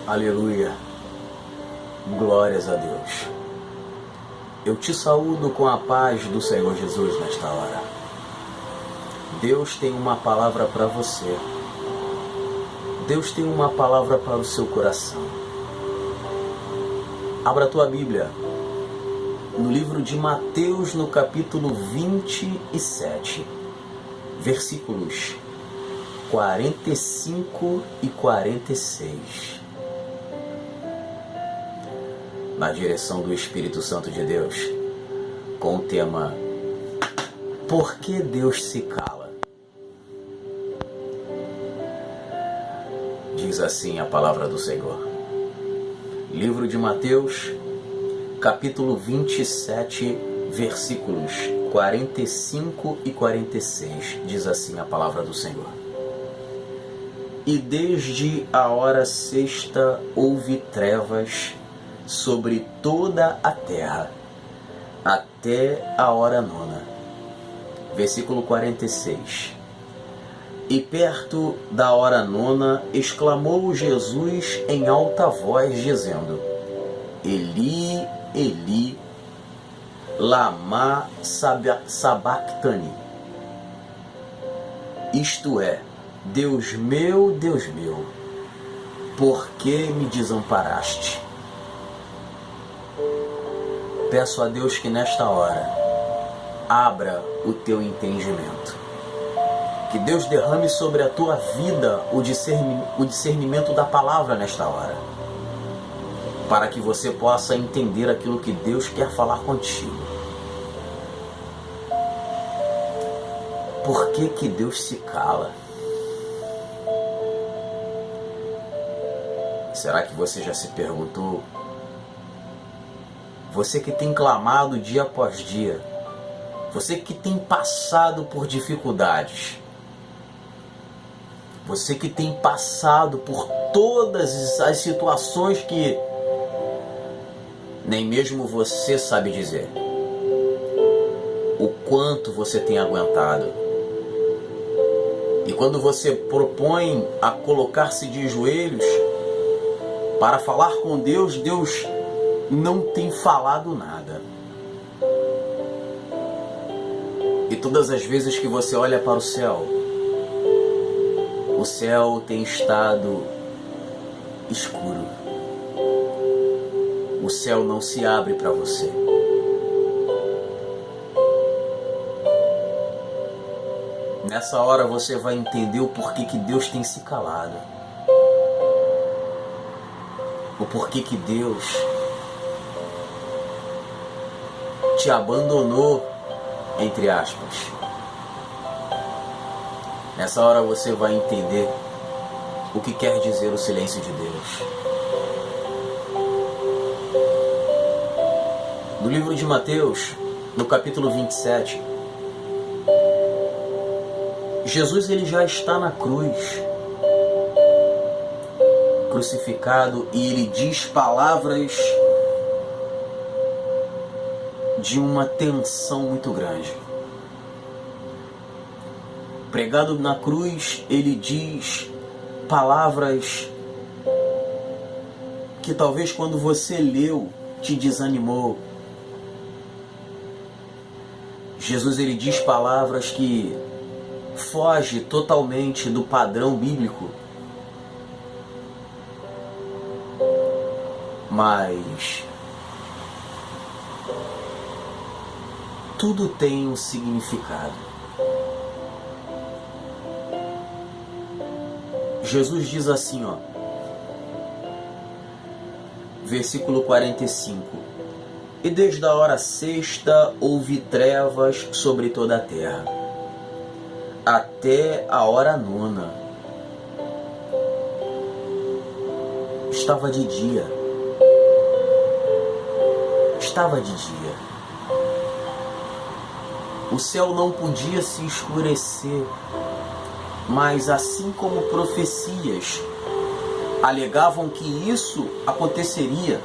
Aleluia, glórias a Deus. Eu te saúdo com a paz do Senhor Jesus nesta hora. Deus tem uma palavra para você. Deus tem uma palavra para o seu coração. Abra a tua Bíblia no livro de Mateus, no capítulo 27, versículos 45 e 46. Na direção do Espírito Santo de Deus, com o tema Por que Deus se cala? Diz assim a palavra do Senhor. Livro de Mateus, capítulo 27, versículos 45 e 46. Diz assim a palavra do Senhor. E desde a hora sexta houve trevas sobre toda a terra, até a hora nona. Versículo 46. E perto da hora nona, exclamou Jesus em alta voz, dizendo: Eli, Eli, lama sabactani. Isto é, Deus meu, por que me desamparaste? Peço a Deus que nesta hora abra o teu entendimento. Que Deus derrame sobre a tua vida o discernimento da palavra nesta hora. Para que você possa entender aquilo que Deus quer falar contigo. Por que Deus se cala? Será que você já se perguntou? Você que tem clamado dia após dia, você que tem passado por dificuldades, você que tem passado por todas as situações que nem mesmo você sabe dizer o quanto você tem aguentado. E quando você propõe a colocar-se de joelhos para falar com Deus, Deus não tem falado nada. E todas as vezes que você olha para o céu tem estado escuro. O céu não se abre para você. Nessa hora você vai entender o porquê que Deus tem se calado. O porquê que Deus te abandonou, entre aspas. Nessa hora você vai entender o que quer dizer o silêncio de Deus. No livro de Mateus, no capítulo 27, Jesus ele já está na cruz, crucificado, e ele diz palavras de uma tensão muito grande. Pregado na cruz, ele diz palavras que talvez quando você leu te desanimou. Jesus ele diz palavras que foge totalmente do padrão bíblico. Mas tudo tem um significado. Jesus diz assim, versículo 45. E desde a hora sexta houve trevas sobre toda a terra, até a hora nona. Estava de dia. Estava de dia. O céu não podia se escurecer, mas assim como profecias alegavam que isso aconteceria,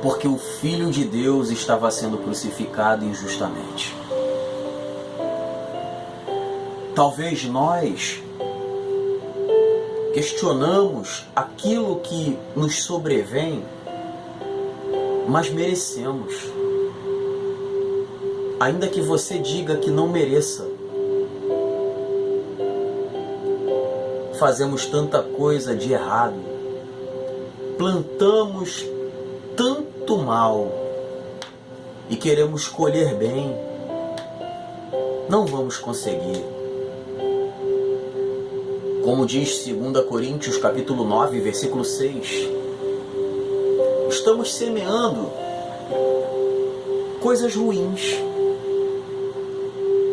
porque o Filho de Deus estava sendo crucificado injustamente. Talvez nós questionamos aquilo que nos sobrevém, mas merecemos. Ainda que você diga que não mereça. Fazemos tanta coisa de errado. Plantamos tanto mal e queremos colher bem. Não vamos conseguir. Como diz 2 Coríntios capítulo 9, versículo 6, estamos semeando coisas ruins.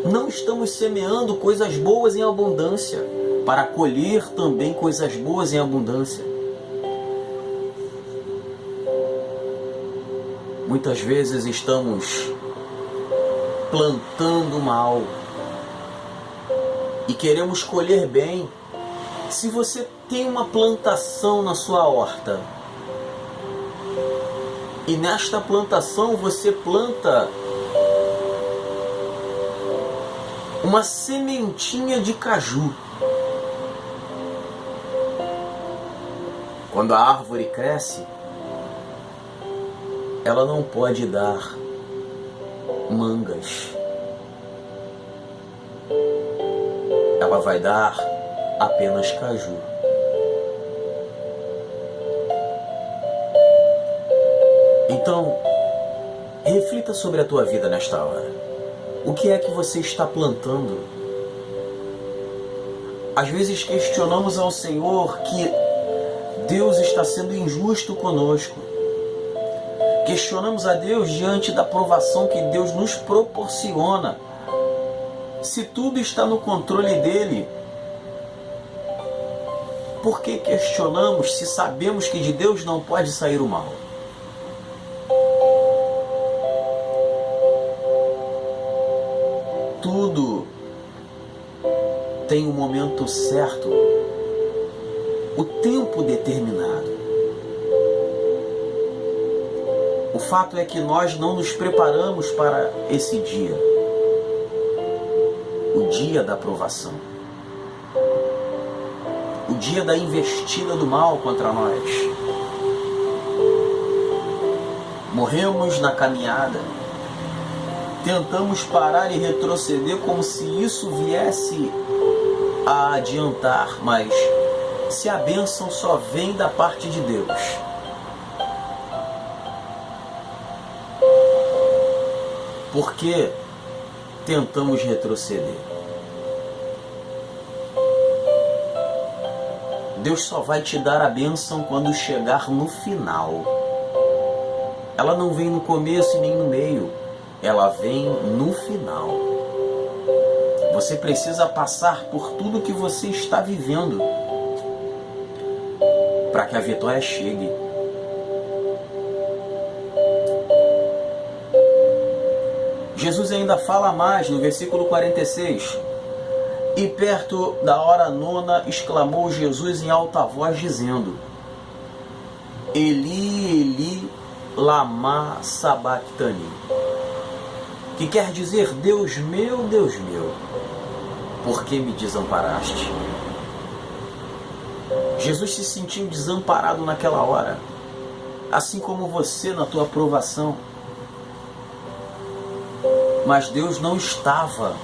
Não estamos semeando coisas boas em abundância, para colher também coisas boas em abundância. Muitas vezes estamos plantando mal e queremos colher bem. Se você tem uma plantação na sua horta e nesta plantação você planta uma sementinha de caju, quando a árvore cresce, ela não pode dar mangas. Ela vai dar apenas caju. Então, reflita sobre a tua vida nesta hora. O que é que você está plantando? Às vezes questionamos ao Senhor que Deus está sendo injusto conosco. Questionamos a Deus diante da provação que Deus nos proporciona. Se tudo está no controle dele, por que questionamos se sabemos que de Deus não pode sair o mal? Tudo tem um momento certo, o tempo determinado. O fato é que nós não nos preparamos para esse dia, o dia da provação, o dia da investida do mal contra nós. Morremos na caminhada, tentamos parar e retroceder como se isso viesse a adiantar, mas se a bênção só vem da parte de Deus, por que tentamos retroceder? Deus só vai te dar a bênção quando chegar no final. Ela não vem no começo e nem no meio. Ela vem no final. Você precisa passar por tudo que você está vivendo para que a vitória chegue. Jesus ainda fala mais no versículo 46. E perto da hora nona exclamou Jesus em alta voz dizendo: Eli, Eli, lama sabachthani. Que quer dizer: Deus meu, por que me desamparaste? Jesus se sentiu desamparado naquela hora, assim como você na tua provação. Mas Deus não estava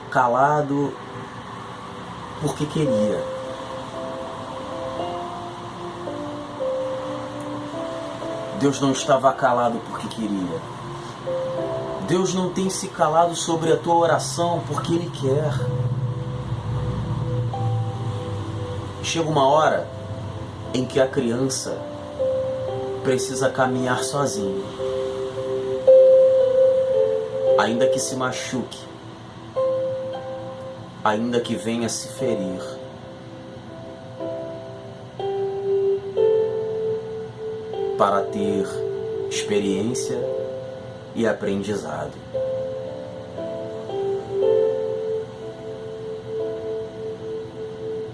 calado porque queria. Deus não estava calado porque queria. Deus não tem se calado sobre a tua oração porque Ele quer. Chega uma hora em que a criança precisa caminhar sozinha, ainda que se machuque, ainda que venha se ferir. Para ter experiência e aprendizado.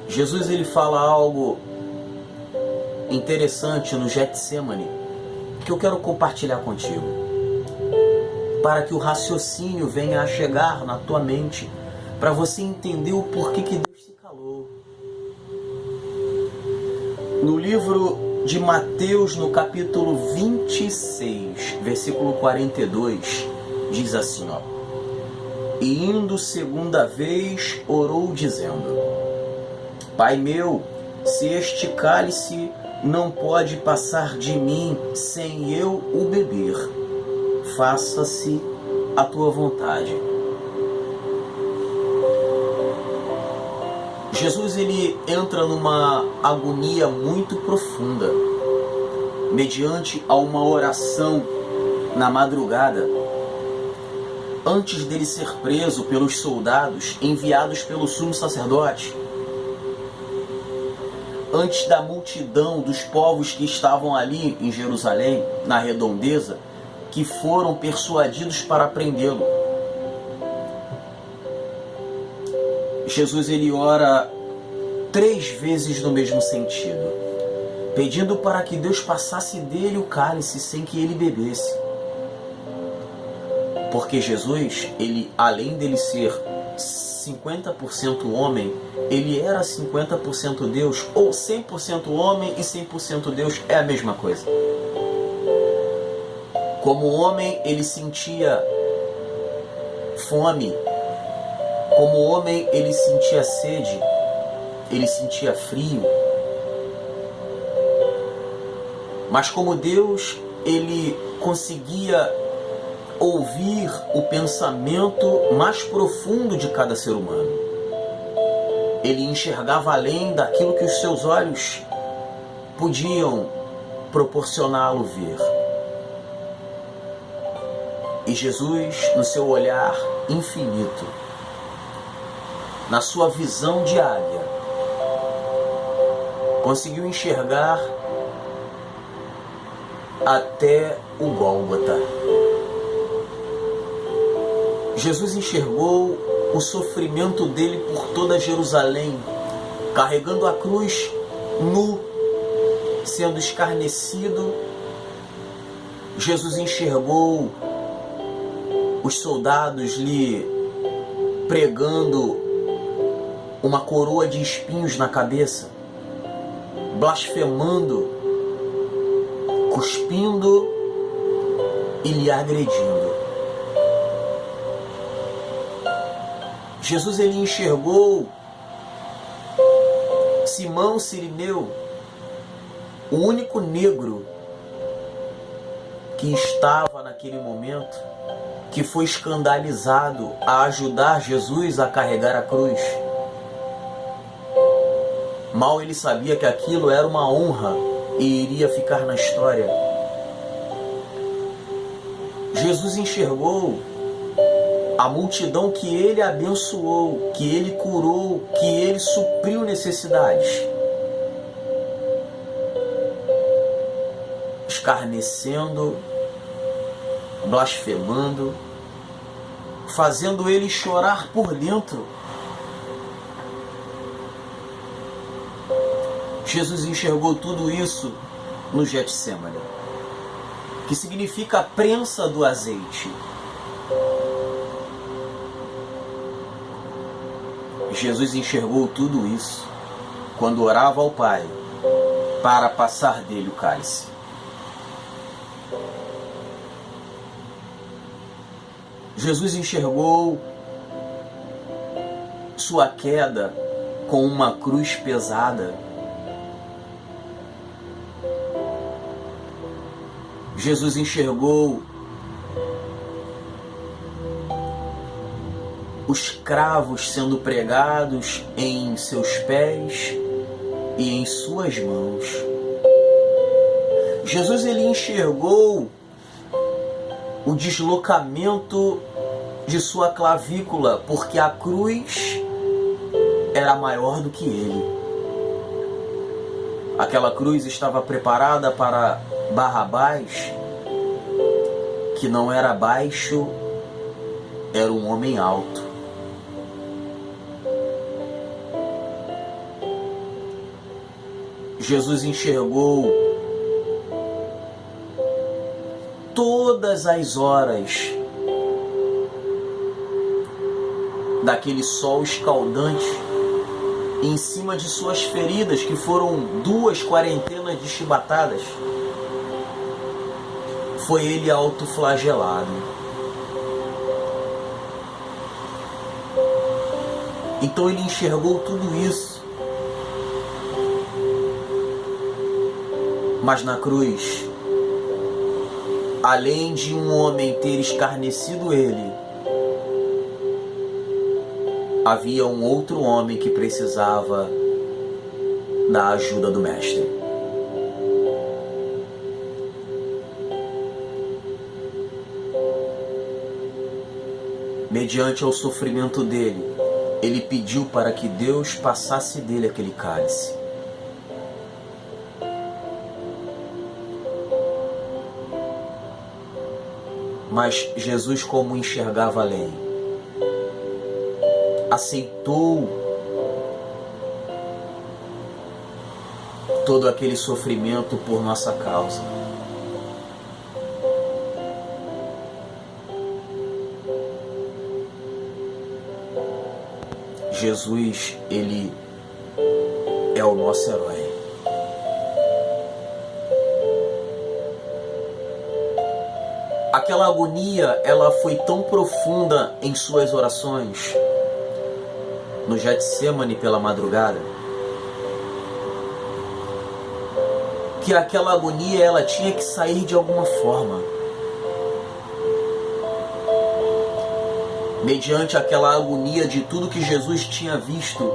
Jesus ele fala algo interessante no Getsemane que eu quero compartilhar contigo. para que o raciocínio venha a chegar na tua mente, para você entender o porquê que Deus se calou. No livro de Mateus, no capítulo 26, versículo 42, diz assim, ó: E indo segunda vez, orou dizendo: Pai meu, se este cálice não pode passar de mim sem eu o beber, faça-se a tua vontade. Jesus, ele entra numa agonia muito profunda, mediante a uma oração na madrugada, antes dele ser preso pelos soldados enviados pelo sumo sacerdote, antes da multidão dos povos que estavam ali em Jerusalém, na redondeza, que foram persuadidos para prendê-lo. Jesus, ele ora 3 vezes no mesmo sentido, pedindo para que Deus passasse dele o cálice sem que ele bebesse. Porque Jesus, ele, além dele ser 50% homem, ele era 50% Deus, ou 100% homem e 100% Deus é a mesma coisa. Como homem, ele sentia fome. Como homem, ele sentia sede, ele sentia frio. Mas como Deus, ele conseguia ouvir o pensamento mais profundo de cada ser humano. Ele enxergava além daquilo que os seus olhos podiam proporcioná-lo ver. E Jesus, no seu olhar infinito, na sua visão de águia, conseguiu enxergar até o Gólgota. Jesus enxergou o sofrimento dele por toda Jerusalém, carregando a cruz nu, sendo escarnecido. Jesus enxergou os soldados lhe pregando uma coroa de espinhos na cabeça, blasfemando, cuspindo e lhe agredindo. Jesus, ele enxergou Simão Cirineu, o único negro que estava naquele momento, que foi escandalizado a ajudar Jesus a carregar a cruz. Mal ele sabia que aquilo era uma honra e iria ficar na história. Jesus enxergou a multidão que ele abençoou, que ele curou, que ele supriu necessidades, escarnecendo, blasfemando, fazendo ele chorar por dentro. Jesus enxergou tudo isso no Getsêmani, que significa a prensa do azeite. Jesus enxergou tudo isso quando orava ao Pai para passar dele o cálice. Jesus enxergou sua queda com uma cruz pesada. Jesus enxergou os cravos sendo pregados em seus pés e em suas mãos. Jesus, ele enxergou o deslocamento de sua clavícula, porque a cruz era maior do que ele. Aquela cruz estava preparada para Barrabás, que não era baixo, era um homem alto. Jesus enxergou todas as horas daquele sol escaldante, em cima de suas feridas, que foram 2 quarentenas de chibatadas, foi ele autoflagelado. Então ele enxergou tudo isso. Mas na cruz, além de um homem ter escarnecido ele, havia um outro homem que precisava da ajuda do Mestre. Mediante ao sofrimento dele, ele pediu para que Deus passasse dele aquele cálice. Mas Jesus, como enxergava além, aceitou todo aquele sofrimento por nossa causa. Jesus, ele é o nosso herói. Aquela agonia, ela foi tão profunda em suas orações no Getsemane pela madrugada, que aquela agonia ela tinha que sair de alguma forma. Mediante aquela agonia de tudo que Jesus tinha visto,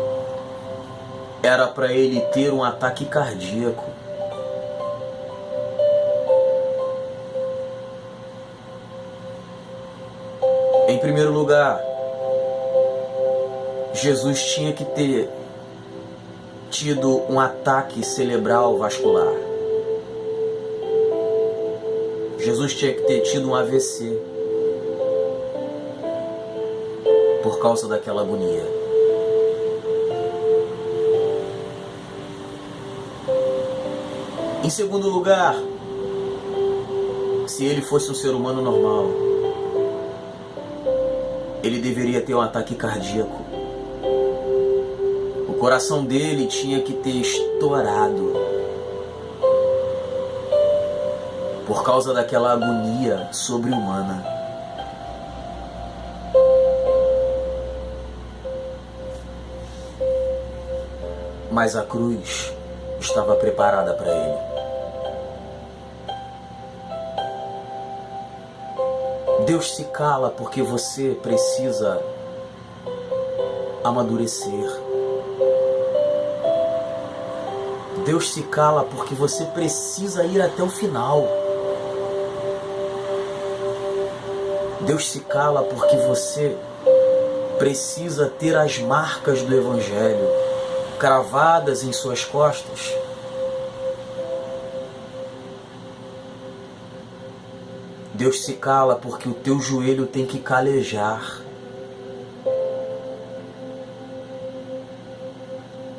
era para ele ter um ataque cardíaco. Em primeiro lugar, Jesus tinha que ter tido um ataque cerebral vascular. Jesus tinha que ter tido um AVC por causa daquela agonia. Em segundo lugar, se ele fosse um ser humano normal, ele deveria ter um ataque cardíaco. O coração dele tinha que ter estourado por causa daquela agonia sobre-humana. Mas a cruz estava preparada para ele. Deus se cala porque você precisa amadurecer. Deus se cala porque você precisa ir até o final. Deus se cala porque você precisa ter as marcas do Evangelho cravadas em suas costas. Deus se cala porque o teu joelho tem que calejar.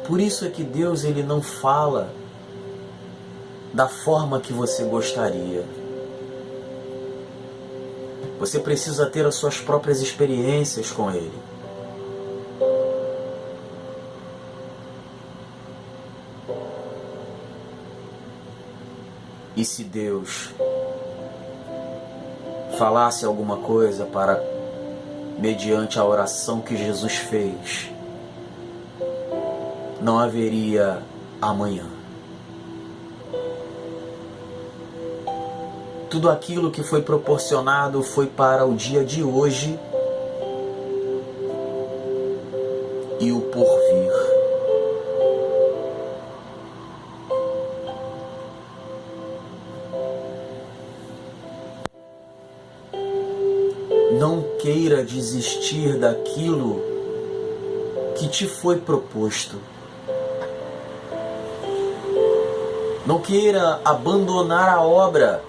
Por isso é que Deus ele não fala da forma que você gostaria. Você precisa ter as suas próprias experiências com Ele. E se Deus falasse alguma coisa para, mediante a oração que Jesus fez, não haveria amanhã. Tudo aquilo que foi proporcionado foi para o dia de hoje e o porvir. Não queira desistir daquilo que te foi proposto. Não queira abandonar a obra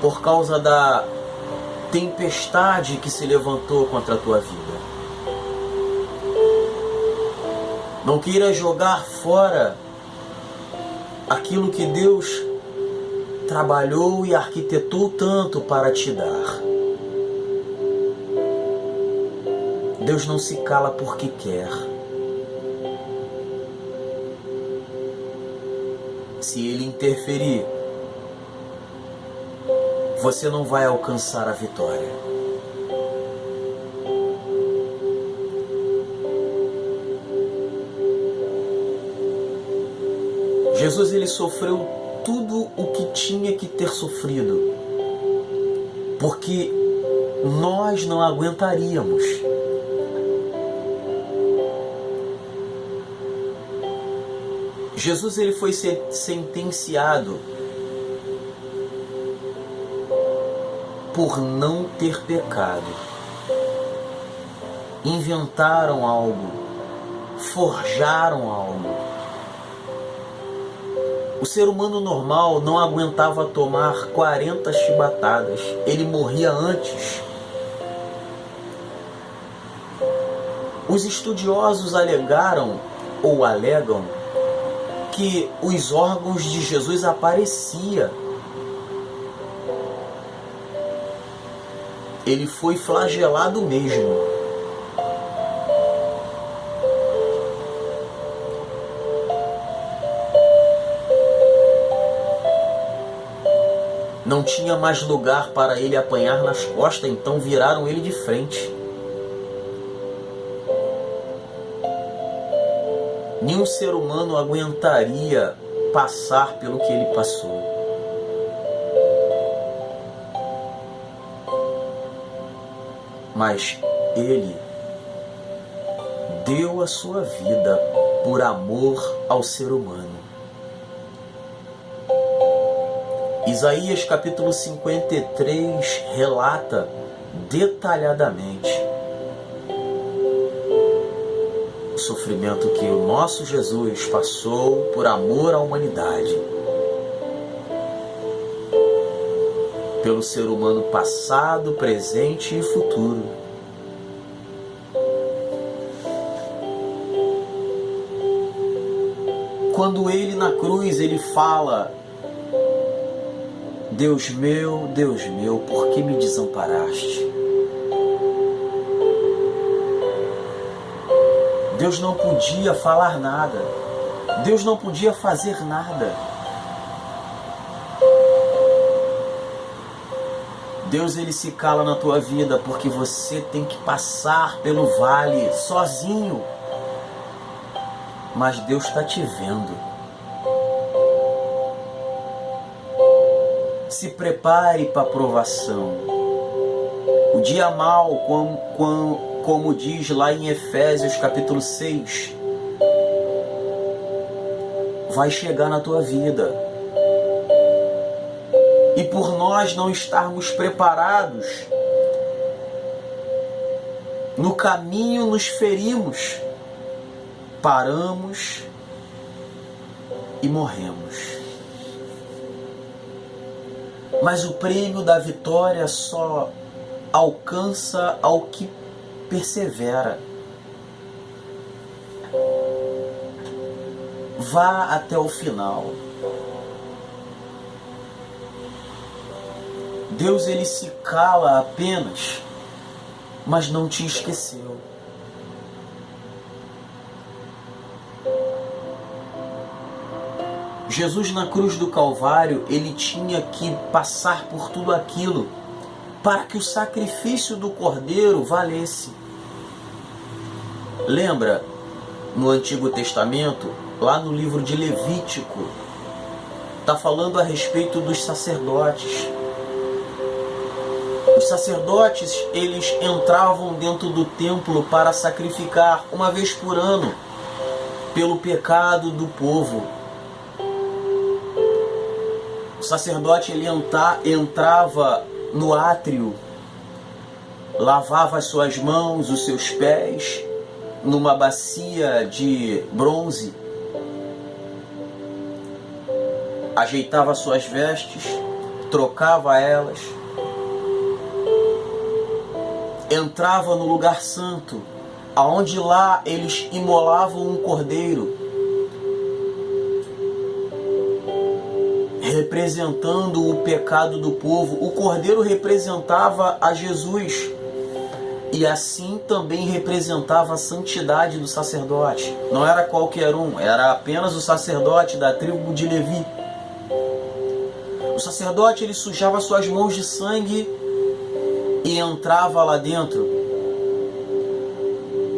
por causa da tempestade que se levantou contra a tua vida. Não queira jogar fora aquilo que Deus trabalhou e arquitetou tanto para te dar. Deus não se cala porque quer. Se Ele interferir, você não vai alcançar a vitória. Jesus, ele sofreu tudo o que tinha que ter sofrido, porque nós não aguentaríamos. Jesus, ele foi sentenciado por não ter pecado. Inventaram algo, forjaram algo. O ser humano normal não aguentava tomar 40 chibatadas. Ele morria antes. Os estudiosos alegaram ou alegam que os órgãos de Jesus apareciam. Ele foi flagelado mesmo. Não tinha mais lugar para ele apanhar nas costas, então viraram ele de frente. Nenhum ser humano aguentaria passar pelo que ele passou. Mas ele deu a sua vida por amor ao ser humano. Isaías capítulo 53 relata detalhadamente o sofrimento que o nosso Jesus passou por amor à humanidade, pelo ser humano passado, presente e futuro. Quando ele na cruz, ele fala: Deus meu, por que me desamparaste? Deus não podia falar nada. Deus não podia fazer nada. Deus, ele se cala na tua vida porque você tem que passar pelo vale sozinho. Mas Deus está te vendo. Se prepare para a provação. O dia mau, como diz lá em Efésios capítulo 6, vai chegar na tua vida. E por nós não estarmos preparados, no caminho nos ferimos, paramos e morremos. Mas o prêmio da vitória só alcança ao que persevera. Vá até o final. Deus, ele se cala apenas, mas não te esqueceu. Jesus na cruz do Calvário, ele tinha que passar por tudo aquilo para que o sacrifício do Cordeiro valesse. Lembra, no Antigo Testamento, lá no livro de Levítico, está falando a respeito dos sacerdotes. Os sacerdotes, eles entravam dentro do templo para sacrificar uma vez por ano pelo pecado do povo. O sacerdote, ele entrava no átrio, lavava as suas mãos, os seus pés, numa bacia de bronze, ajeitava suas vestes, trocava elas, entrava no lugar santo, aonde lá eles imolavam um cordeiro, representando o pecado do povo. O cordeiro representava a Jesus. E assim também representava a santidade do sacerdote. Não era qualquer um, era apenas o sacerdote da tribo de Levi. O sacerdote, ele sujava suas mãos de sangue e entrava lá dentro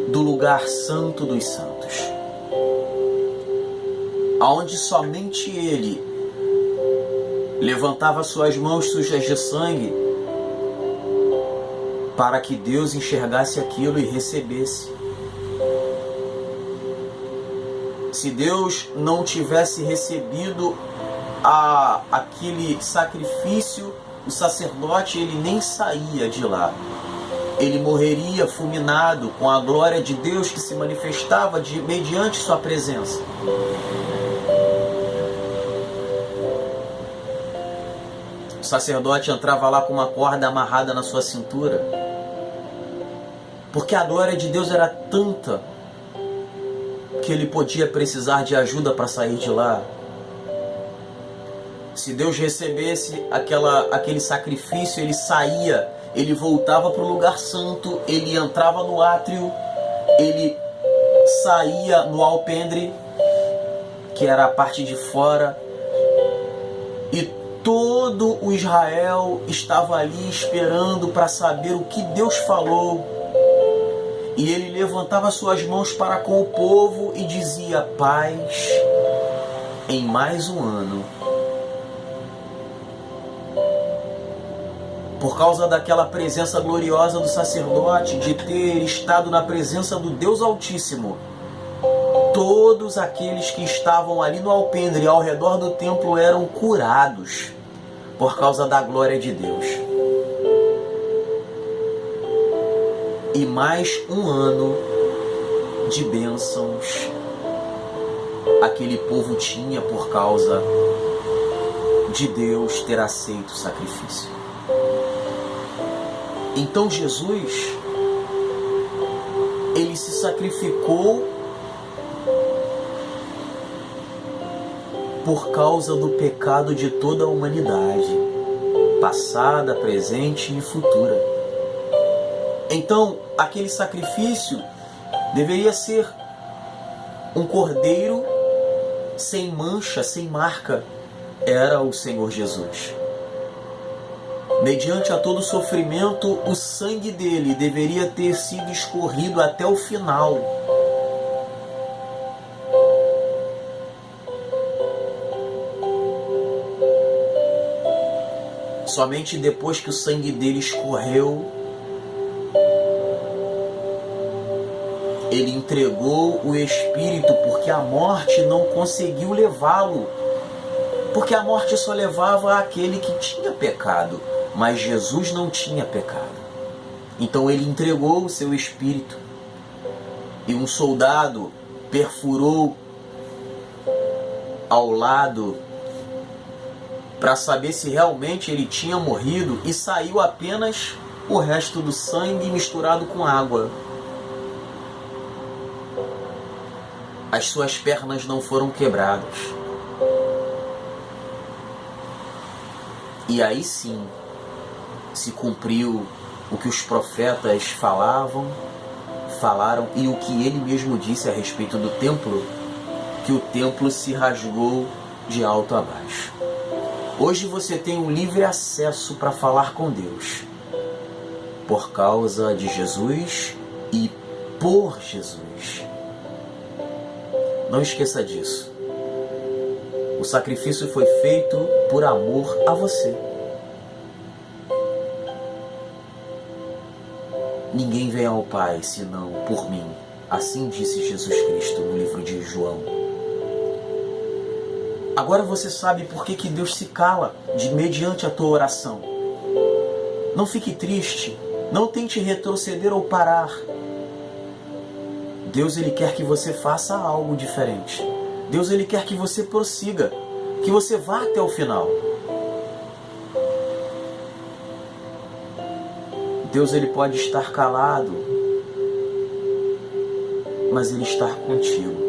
do lugar santo dos santos, aonde somente ele levantava suas mãos sujas de sangue para que Deus enxergasse aquilo e recebesse. Se Deus não tivesse recebido aquele sacrifício, o sacerdote ele nem saía de lá. Ele morreria fulminado com a glória de Deus que se manifestava mediante sua presença. O sacerdote entrava lá com uma corda amarrada na sua cintura, porque a glória de Deus era tanta que ele podia precisar de ajuda para sair de lá. Se Deus recebesse aquele sacrifício, ele saía, ele voltava para o lugar santo, ele entrava no átrio, ele saía no alpendre, que era a parte de fora, e todo o Israel estava ali esperando para saber o que Deus falou. E ele levantava suas mãos para com o povo e dizia: paz em mais um ano. Por causa daquela presença gloriosa do sacerdote, de ter estado na presença do Deus Altíssimo, todos aqueles que estavam ali no alpendre ao redor do templo eram curados por causa da glória de Deus. E mais um ano de bênçãos aquele povo tinha por causa de Deus ter aceito o sacrifício. Então Jesus, ele se sacrificou por causa do pecado de toda a humanidade, passada, presente e futura. Então, aquele sacrifício deveria ser um cordeiro sem mancha, sem marca. Era o Senhor Jesus. Mediante a todo sofrimento, o sangue dele deveria ter sido escorrido até o final. Somente depois que o sangue dele escorreu, ele entregou o Espírito, porque a morte não conseguiu levá-lo. Porque a morte só levava aquele que tinha pecado, mas Jesus não tinha pecado. Então ele entregou o seu Espírito. E um soldado perfurou ao lado para saber se realmente ele tinha morrido, e saiu apenas o resto do sangue misturado com água. As suas pernas não foram quebradas. E aí sim se cumpriu o que os profetas falaram e o que ele mesmo disse a respeito do templo, que o templo se rasgou de alto a baixo. Hoje você tem um livre acesso para falar com Deus, por causa de Jesus e por Jesus. Não esqueça disso. O sacrifício foi feito por amor a você. Ninguém vem ao Pai senão por mim. Assim disse Jesus Cristo no livro de João. Agora você sabe por que Deus se cala mediante a tua oração. Não fique triste. Não tente retroceder ou parar. Deus, ele quer que você faça algo diferente. Deus, ele quer que você prossiga, que você vá até o final. Deus, ele pode estar calado, mas ele está contigo.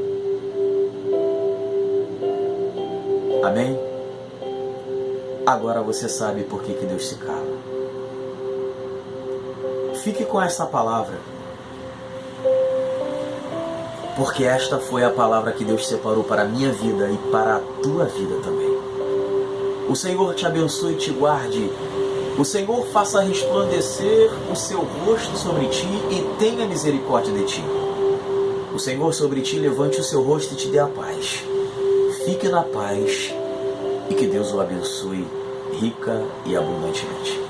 Amém? Agora você sabe por que Deus se cala. fique com essa palavra, porque esta foi a palavra que Deus separou para a minha vida e para a tua vida também. O Senhor te abençoe e te guarde. O Senhor faça resplandecer o seu rosto sobre ti e tenha misericórdia de ti. O Senhor sobre ti levante o seu rosto e te dê a paz. Fique na paz e que Deus o abençoe rica e abundantemente.